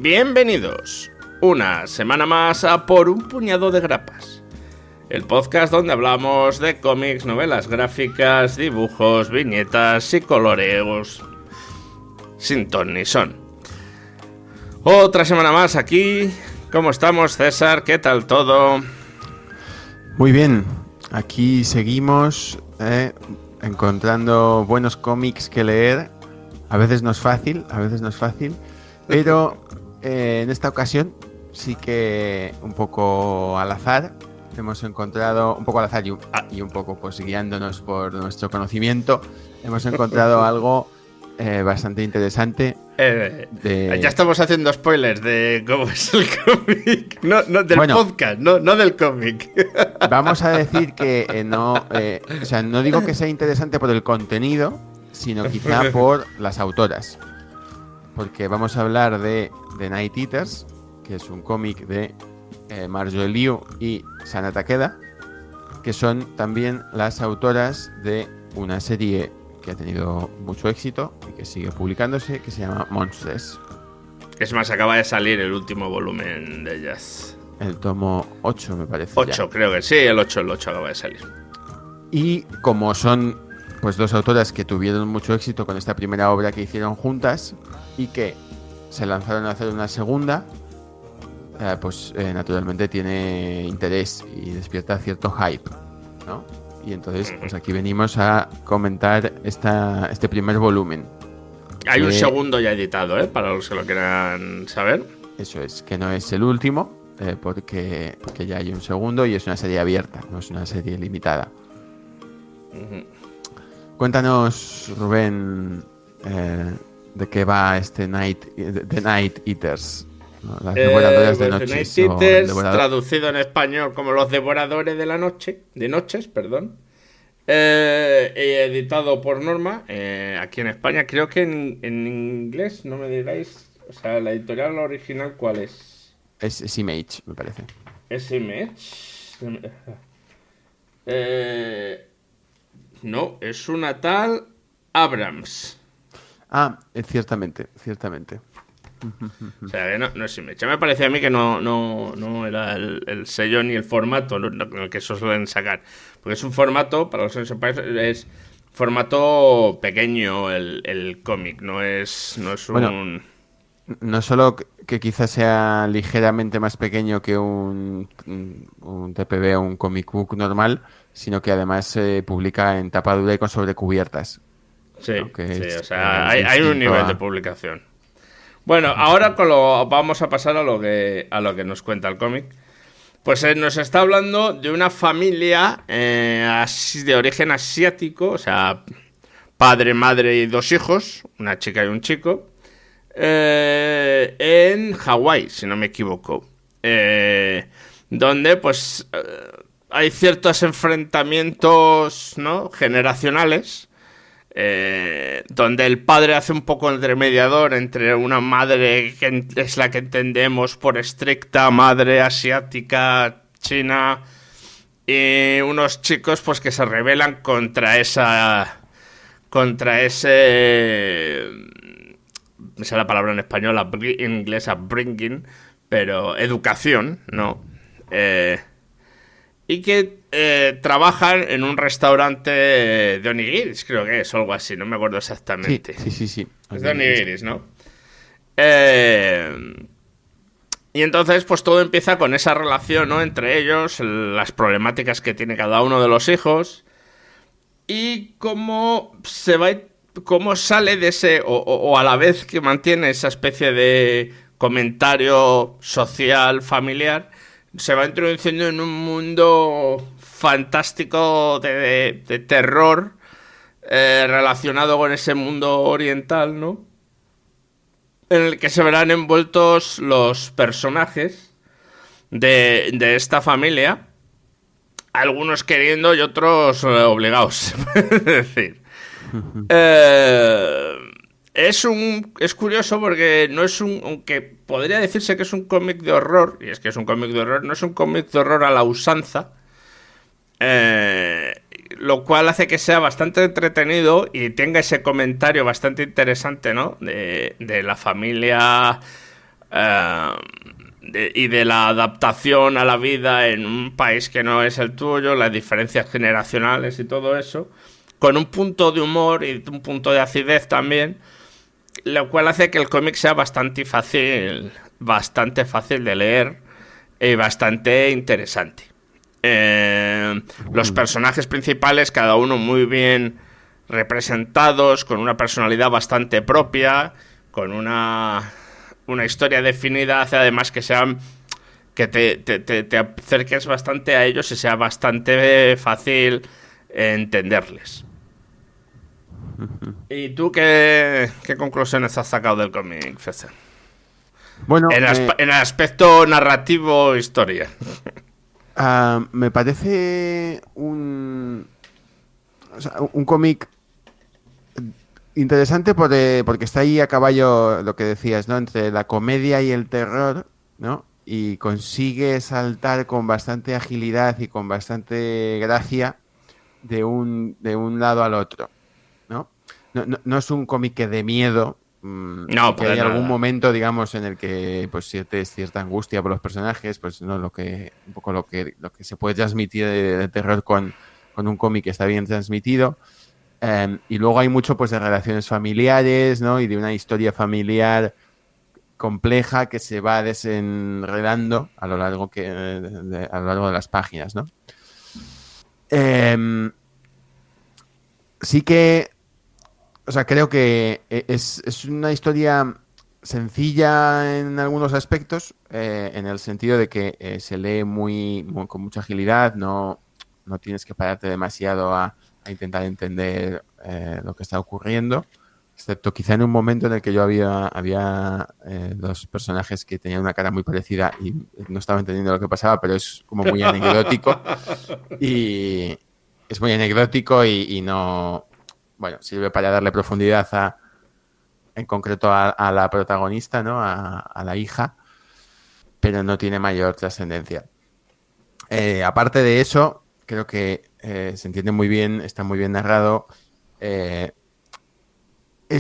Bienvenidos una semana más a Por un puñado de grapas, el podcast donde hablamos de cómics, novelas gráficas, dibujos, viñetas y coloreos sin ton ni son. Otra semana más aquí. ¿Cómo estamos, César? ¿Qué tal todo? Muy bien, aquí seguimos encontrando buenos cómics que leer. A veces no es fácil, pero en esta ocasión sí que un poco al azar hemos encontrado, un poco al azar y un poco pues guiándonos por nuestro conocimiento, hemos encontrado algo bastante interesante. Ya estamos haciendo spoilers de cómo es el cómic, no del podcast, no del cómic. Vamos a decir que no digo que sea interesante por el contenido, sino quizá por las autoras. Porque vamos a hablar de The Night Eaters, que es un cómic de Marjorie Liu y Sana Takeda, que son también las autoras de una serie que ha tenido mucho éxito y que sigue publicándose, que se llama Monsters. Es más, acaba de salir el último volumen de ellas. El tomo 8, me parece. 8, creo que sí, el 8 acaba de salir. Y como son pues dos autoras que tuvieron mucho éxito con esta primera obra que hicieron juntas y que se lanzaron a hacer una segunda, naturalmente tiene interés y despierta cierto hype, ¿no? Y entonces pues aquí venimos a comentar este primer volumen. Hay un segundo ya editado, para los que lo quieran saber. Eso es, que no es el último, porque ya hay un segundo y es una serie abierta, no es una serie limitada. Cuéntanos, Rubén, de qué va The Night Eaters, ¿no? Las devoradoras de noches. The Night Eaters, traducido en español como los devoradores de noches, editado por Norma, aquí en España. Creo que en inglés, no me digáis, o sea, la editorial original, ¿cuál es? Es Image, me parece. ¿Es Image? No, es una tal Abrams. Ciertamente. O sea, que no es Image. Me parecía a mí que no era el sello ni el formato en el que eso suelen sacar. Porque es un formato, para los que no sepáis, es formato pequeño el cómic, no es un... No solo que quizás sea ligeramente más pequeño que un TPB o un comic book normal, sino que además se publica en tapa dura y con sobrecubiertas. Sí, ¿no? O sea, hay un nivel de publicación. Bueno, ahora vamos a pasar a lo que nos cuenta el cómic. Pues nos está hablando de una familia de origen asiático, o sea, padre, madre y dos hijos, una chica y un chico, en Hawái, si no me equivoco, donde pues hay ciertos enfrentamientos, ¿no?, generacionales, donde el padre hace un poco entre mediador entre una madre que es la que entendemos por estricta madre asiática china y unos chicos pues que se rebelan contra ese me sale la palabra en español, en inglés upbringing, pero educación, ¿no? Y que trabajan en un restaurante de onigiris, creo que es, o algo así, no me acuerdo exactamente. Sí. Es de onigiris, ¿no? Y entonces, pues todo empieza con esa relación, ¿no?, entre ellos, las problemáticas que tiene cada uno de los hijos y cómo sale de ese, o a la vez que mantiene esa especie de comentario social, familiar, se va introduciendo en un mundo fantástico de terror relacionado con ese mundo oriental, ¿no?, en el que se verán envueltos los personajes de esta familia, algunos queriendo y otros obligados, es decir. Es curioso porque no es aunque podría decirse que es un cómic de horror, y es que es un cómic de horror, no es un cómic de horror a la usanza, lo cual hace que sea bastante entretenido y tenga ese comentario bastante interesante, ¿no?, de la familia y de la adaptación a la vida en un país que no es el tuyo, las diferencias generacionales y todo eso, con un punto de humor y un punto de acidez también, lo cual hace que el cómic sea bastante fácil de leer y bastante interesante. Los personajes principales, cada uno muy bien representados, con una personalidad bastante propia, con una historia definida, hace además que sean que te acerques bastante a ellos y sea bastante fácil entenderles. ¿Y tú qué conclusiones has sacado del cómic, César? Bueno, en el aspecto narrativo, historia. Me parece un cómic interesante porque está ahí a caballo, lo que decías, ¿no? Entre la comedia y el terror, ¿no? Y consigue saltar con bastante agilidad y con bastante gracia de un lado al otro, ¿no? No es un cómic que dé miedo. No, que hay algún momento, digamos, en el que pues sientes cierta angustia por los personajes, pues no un poco lo que se puede transmitir de terror con un cómic que está bien transmitido. Y luego hay mucho pues de relaciones familiares, ¿no? Y de una historia familiar compleja que se va desenredando a lo largo de las páginas, ¿no? Sí que, o sea, creo que es una historia sencilla en algunos aspectos, en el sentido de que se lee con mucha agilidad, no tienes que pararte demasiado a intentar entender lo que está ocurriendo, excepto quizá en un momento en el que yo había dos personajes que tenían una cara muy parecida y no estaba entendiendo lo que pasaba, pero es como muy anecdótico y es muy anecdótico y no, bueno, sirve para darle profundidad en concreto a la protagonista, ¿no? A la hija, pero no tiene mayor trascendencia. Aparte de eso, creo que se entiende muy bien, está muy bien narrado. Es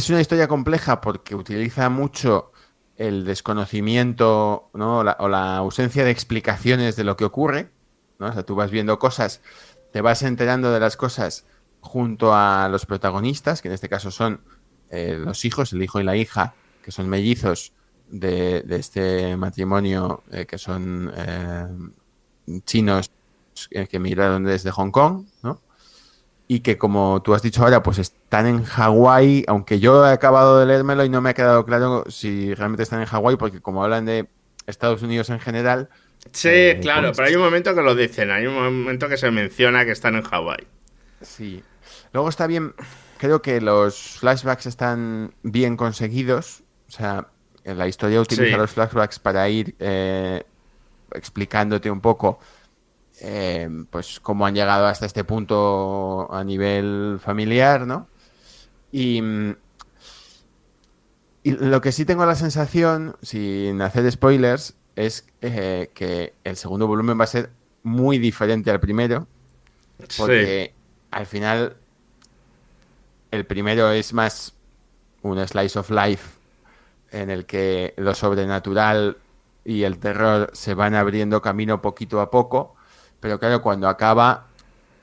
una historia compleja porque utiliza mucho el desconocimiento, ¿no? o la ausencia de explicaciones de lo que ocurre, ¿no? O sea, tú vas viendo cosas, te vas enterando de las cosas junto a los protagonistas, que en este caso son los hijos, el hijo y la hija, que son mellizos de este matrimonio, que son chinos que emigraron desde Hong Kong, ¿no? Y que, como tú has dicho ahora, pues están en Hawái, aunque yo he acabado de leérmelo y no me ha quedado claro si realmente están en Hawái, porque como hablan de Estados Unidos en general... Sí, claro, pero hay un momento que lo dicen, hay un momento que se menciona que están en Hawái. Sí. Luego está bien, creo que los flashbacks están bien conseguidos, o sea, la historia utiliza los flashbacks para ir explicándote un poco pues cómo han llegado hasta este punto a nivel familiar, ¿no? Y lo que sí tengo la sensación, sin hacer spoilers, es que el segundo volumen va a ser muy diferente al primero, porque al final el primero es más un slice of life en el que lo sobrenatural y el terror se van abriendo camino poquito a poco. Pero claro, cuando acaba,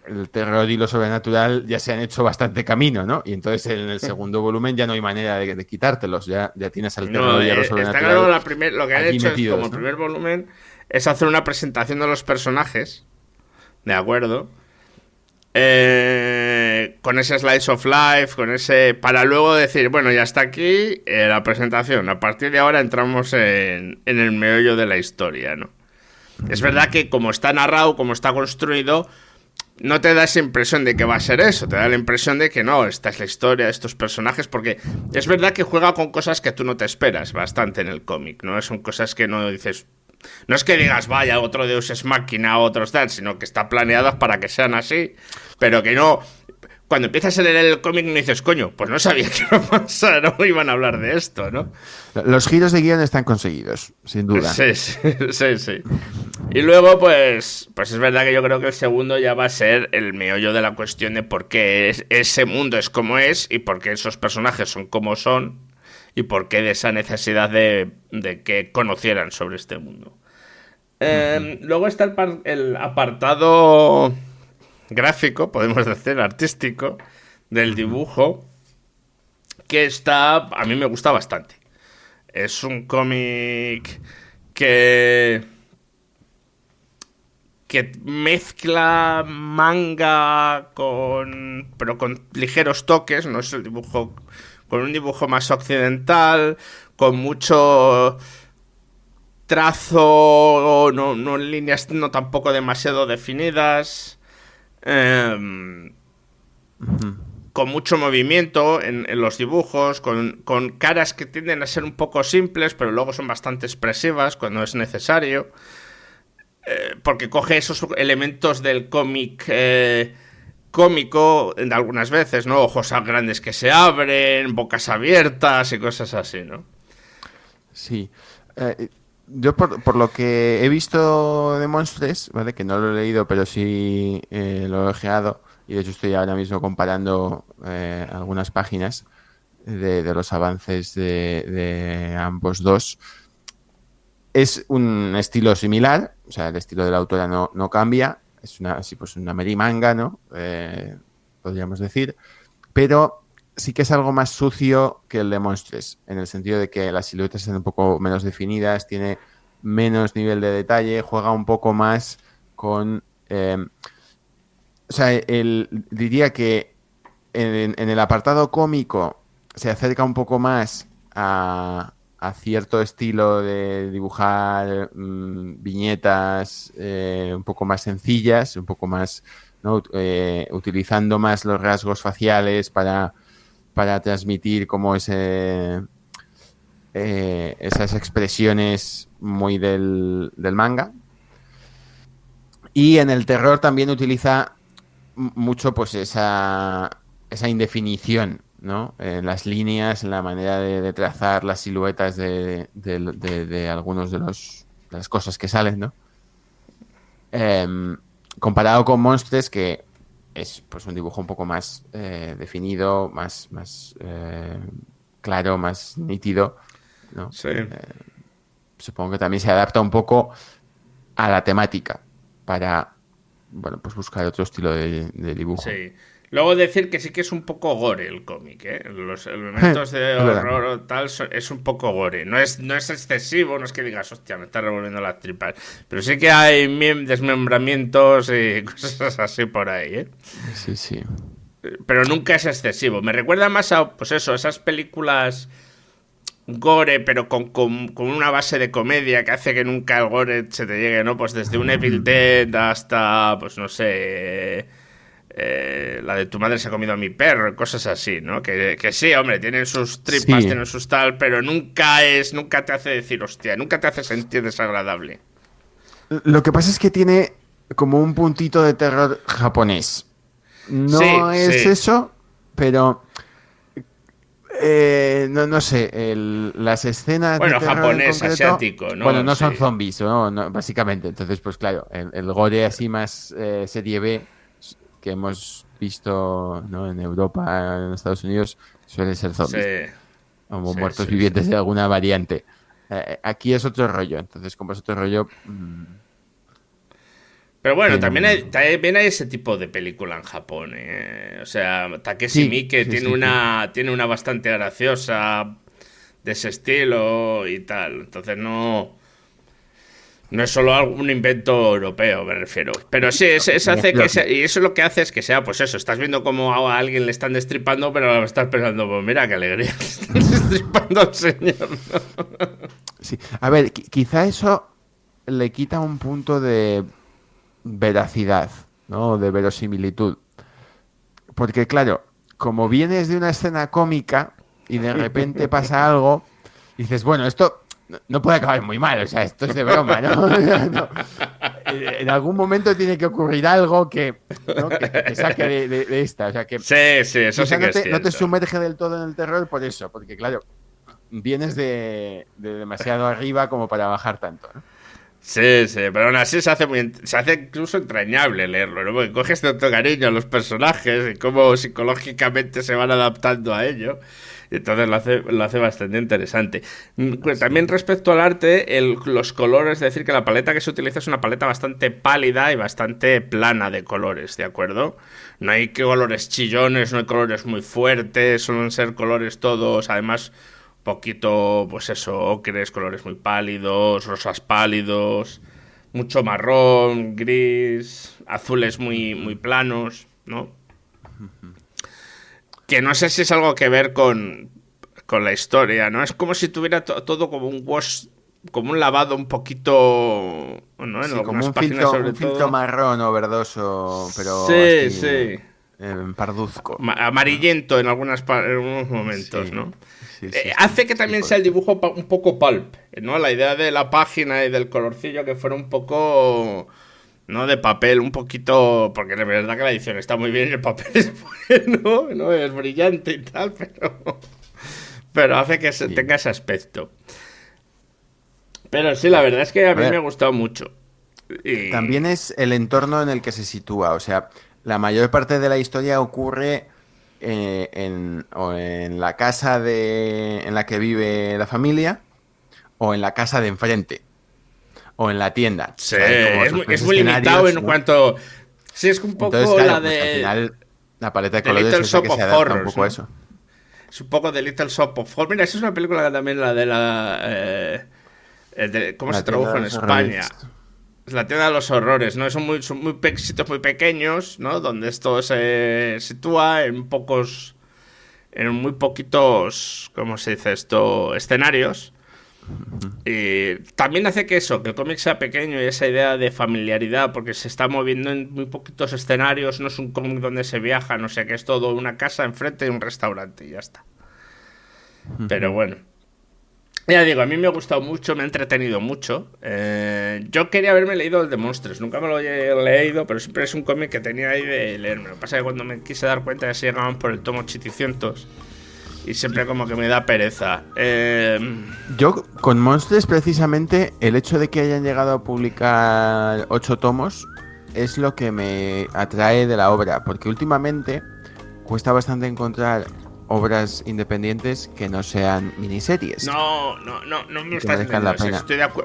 el terror y lo sobrenatural ya se han hecho bastante camino, ¿no? Y entonces en el segundo volumen ya no hay manera de quitártelos, ya tienes al terror y a lo sobrenatural. Está claro, lo que han hecho metidos, es, como el primer volumen, es hacer una presentación de los personajes, ¿de acuerdo? Con ese slice of life, para luego decir, bueno, ya está aquí la presentación. A partir de ahora entramos en el meollo de la historia, ¿no? Es verdad que como está narrado, como está construido, no te da esa impresión de que va a ser eso. Te da la impresión de que no, esta es la historia de estos personajes, porque es verdad que juega con cosas que tú no te esperas bastante en el cómic, ¿no? Son cosas que no dices... No es que digas, vaya, otro Deus Ex Machina, otros tal, sino que está planeadas para que sean así, pero que no... Cuando empiezas a leer el cómic no dices, coño, pues no sabía que iba a pasar, no iban a hablar de esto, ¿no? Los giros de guión están conseguidos, sin duda. Sí. Y luego, pues es verdad que yo creo que el segundo ya va a ser el meollo de la cuestión de por qué ese mundo es como es y por qué esos personajes son como son y por qué de esa necesidad de que conocieran sobre este mundo. Luego está el apartado gráfico, podemos decir, artístico, del dibujo, que a mí me gusta bastante. Es un cómic que mezcla manga pero con ligeros toques, no es el dibujo, con un dibujo más occidental, con mucho trazo, no líneas no tampoco demasiado definidas, con mucho movimiento en los dibujos, con caras que tienden a ser un poco simples, pero luego son bastante expresivas cuando es necesario. Porque coge esos elementos del cómic cómico algunas veces, ¿no? Ojos grandes que se abren, bocas abiertas y cosas así, ¿no? Sí. Yo por lo que he visto de Monstres, ¿vale? Que no lo he leído, pero sí lo he ojeado. Y de hecho estoy ahora mismo comparando algunas páginas de los avances de ambos dos. Es un estilo similar, o sea, el estilo de la autora no cambia, es una merimanga, ¿no? Podríamos decir, pero sí que es algo más sucio que el de Monstres, en el sentido de que las siluetas están un poco menos definidas, tiene menos nivel de detalle, juega un poco más con... o sea, diría que en el apartado cómico se acerca un poco más a cierto estilo de dibujar viñetas un poco más sencillas, un poco más, ¿no? Utilizando más los rasgos faciales para transmitir como esas expresiones muy del manga. Y en el terror también utiliza mucho pues esa indefinición, ¿no? En las líneas, en la manera de trazar las siluetas de algunos de las cosas que salen, ¿no? Comparado con Monstres, que es pues un dibujo un poco más definido, más claro, más nítido, ¿no? Sí. Supongo que también se adapta un poco a la temática para, bueno, pues buscar otro estilo de dibujo. Sí. Luego decir que sí que es un poco gore el cómic, ¿eh? Los elementos de horror o tal es un poco gore. No es excesivo, no es que digas, hostia, me está revolviendo las tripas. Pero sí que hay desmembramientos y cosas así por ahí, ¿eh? Sí, sí. Pero nunca es excesivo. Me recuerda más a, pues eso, esas películas gore, pero con una base de comedia que hace que nunca el gore se te llegue, ¿no? Pues desde un Evil Dead hasta, pues no sé... la de tu madre se ha comido a mi perro, cosas así, ¿no? Que sí, hombre, tienen sus tripas, Sí. tienen sus tal, pero nunca te hace decir, hostia, nunca te hace sentir desagradable. Lo que pasa es que tiene como un puntito de terror japonés. No Sí, es sí. eso, pero no sé, las escenas Bueno, de terror en japonés, concreto, asiático, ¿no? bueno, no son Sí. zombies, ¿no? Básicamente. Entonces, pues claro, el gore así más serie B que hemos visto, ¿no? En Europa, en Estados Unidos, suele ser zombies, Sí. como Sí, muertos sí, vivientes sí. de alguna variante. Aquí es otro rollo, entonces como es otro rollo, Pero bueno, tiene también hay ese tipo de película en Japón, ¿eh? O sea, Takeshi Sí, Miike sí, sí, sí. tiene una bastante graciosa de ese estilo y tal. Entonces no es solo un invento europeo, me refiero. Pero sí, eso hace que sea, y eso lo que hace es que sea, pues eso, estás viendo cómo a alguien le están destripando, pero estás pensando, pues mira qué alegría que están destripando al señor, ¿no? Sí. A ver, quizá eso le quita un punto de veracidad, ¿no? De verosimilitud. Porque claro, como vienes de una escena cómica y de repente pasa algo, dices, bueno, esto no puede acabar muy mal, o sea, esto es de broma, ¿no? No. En algún momento tiene que ocurrir algo que, ¿no? que te saque de esta. O sea, que Sí, sí, eso sí quizá que es no te cierto. sumerge del todo en el terror por eso, porque claro, vienes de demasiado arriba como para bajar tanto, ¿no? Sí, sí, pero aún así se hace incluso entrañable leerlo, ¿no? Porque coges tanto cariño a los personajes y cómo psicológicamente se van adaptando a ello. Entonces lo hace bastante interesante. También respecto al arte, los colores, es decir, que la paleta que se utiliza es una paleta bastante pálida y bastante plana de colores, ¿de acuerdo? No hay colores chillones, no hay colores muy fuertes, suelen ser colores todos, además, poquito, pues eso, ocres, colores muy pálidos, rosas pálidos, mucho marrón, gris, azules muy planos, ¿no? Que no sé si es algo que ver con la historia, ¿no? Es como si tuviera todo como un wash, como un lavado un poquito, ¿no? En sí, algunas como páginas sobre un filtro todo. marrón o verdoso, pero Sí, así, sí. parduzco. Amarillento en algunos momentos, Sí, ¿no? sí, Hace que también sí, sea el dibujo un poco pulp, ¿no? La idea de la página y del colorcillo que fuera un poco, ¿no? De papel, un poquito, porque de verdad que la edición está muy bien y el papel es bueno, ¿no? Es brillante y tal, pero hace que tenga ese aspecto. Pero sí, la verdad es que a mí me ha gustado mucho. Y... También es el entorno en el que se sitúa, o sea, la mayor parte de la historia ocurre o en la casa en la que vive la familia, o en la casa de enfrente, o en la tienda. Sí, O sea, es muy limitado en cuanto... Sí, es un poco. Entonces, claro, la pues, de... al final, la paleta de The colores Little es la Shop que of se adapta un Horrors, poco ¿no? a eso. Es un poco de Little Shop of Horrors. Mira, esa es una película que también la de la... ¿cómo se tradujo en España? La tienda de los horrores, ¿no? Son muy sitios muy pequeños, ¿no? Donde esto se sitúa en muy poquitos, ¿cómo se dice esto? Escenarios. Y también hace que el cómic sea pequeño y esa idea de familiaridad, porque se está moviendo en muy poquitos escenarios, no es un cómic donde se viaja, no sé, que es todo una casa enfrente de un restaurante y ya está. Pero bueno. Ya digo, a mí me ha gustado mucho, me ha entretenido mucho. Yo quería haberme leído el de Monsters, nunca me lo he leído, pero siempre es un cómic que tenía ahí de leerme. Lo que pasa es que cuando me quise dar cuenta ya se llegaban por el tomo 800 y siempre como que me da pereza. Yo, con Monsters, precisamente, el hecho de que hayan llegado a publicar 8 tomos es lo que me atrae de la obra, porque últimamente cuesta bastante encontrar obras independientes que no sean miniseries. No me estás entendiendo.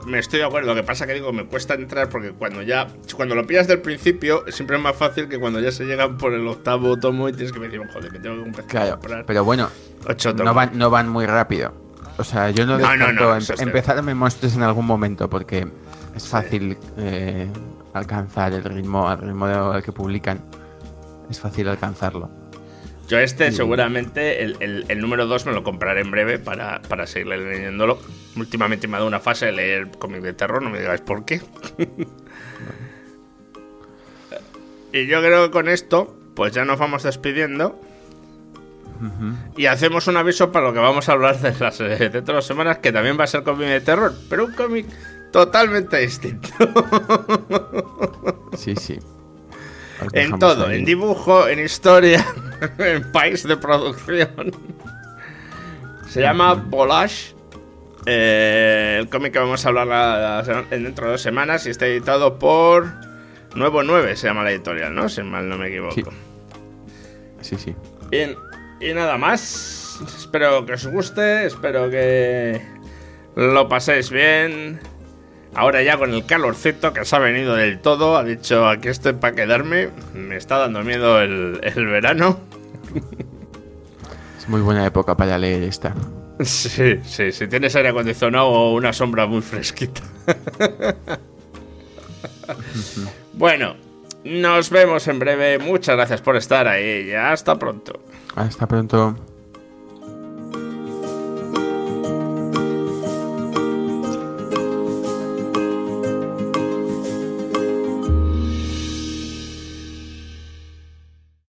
Me estoy de acuerdo. Lo que pasa que digo, me cuesta entrar porque cuando lo pillas del principio, siempre es más fácil que cuando ya se llegan por el 8º tomo y tienes que decir, joder, me tengo que empezar a comprar. Pero bueno, 8 tomos. No van muy rápido. O sea, yo no descarto empezarme Monsters en algún momento porque es fácil alcanzar el ritmo al que publican. Es fácil alcanzarlo. Yo seguramente el número 2 me lo compraré en breve para seguir leyéndolo. Últimamente me ha dado una fase de leer cómic de terror, no me digáis por qué. Y yo creo que con esto, pues ya nos vamos despidiendo. Y hacemos un aviso para lo que vamos a hablar dentro de 2 semanas, que también va a ser cómic de terror, pero un cómic totalmente distinto. Sí. En todo, en dibujo, en historia, en país de producción. Se llama Volage. El cómic que vamos a hablar dentro de 2 semanas y está editado por Nuevo 9, se llama la editorial, ¿no? Si mal no me equivoco. Sí. Bien, y nada más. Espero que os guste, espero que lo paséis bien. Ahora ya con el calorcito que se ha venido del todo, ha dicho, aquí estoy para quedarme. Me está dando miedo el verano. Es muy buena época para leer esta. Sí, si tienes aire acondicionado o una sombra muy fresquita. Bueno, nos vemos en breve. Muchas gracias por estar ahí. Ya hasta pronto. Hasta pronto.